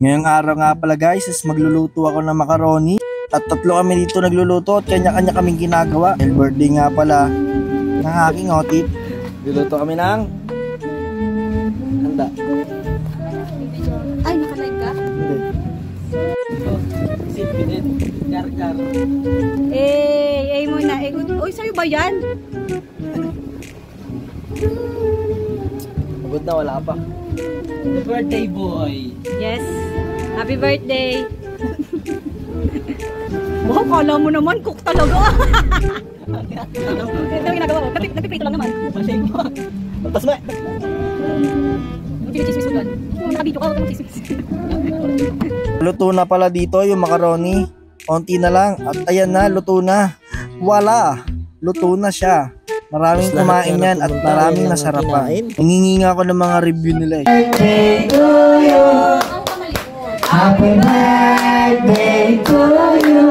Ngayong araw nga pala guys, is magluluto ako ng macaroni. At tatlo kami dito nagluluto at kanya-kanya kaming ginagawa. Dahil birthday nga pala ng aking otit. Luluto kami ng handa. Ay, nakalive ka? Hindi. Muna. Uy, sa'yo ba yan? Pagod na, wala pa. Happy birthday, boy! Yes. Happy birthday. Wow, kala mo naman, cook talaga. Ito yung ginagawa ko. Napiprito lang naman. Masay mo. Tapos mo. Buti na chismis mo doon. Nakabito ka, huwag ka mag-chismis. Luto na pala dito yung macaroni. Konti na lang. At ayan na, luto na. Wala. Luto na siya. Maraming kumain yan at maraming nasarapan. Nanginginga ako ng mga review nila eh. Birthday to you. Happy birthday to you.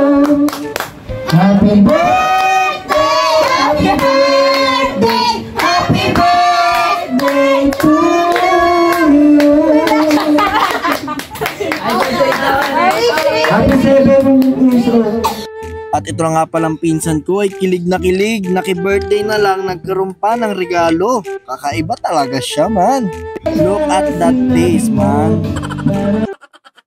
Happy birthday, happy birthday, happy birthday to you. Happy 7 years old. At ito na nga palang pinsan ko ay kilig, naki-birthday na lang, nagkaroon pa ng regalo. Kakaiba talaga siya, man. Look at that face, man.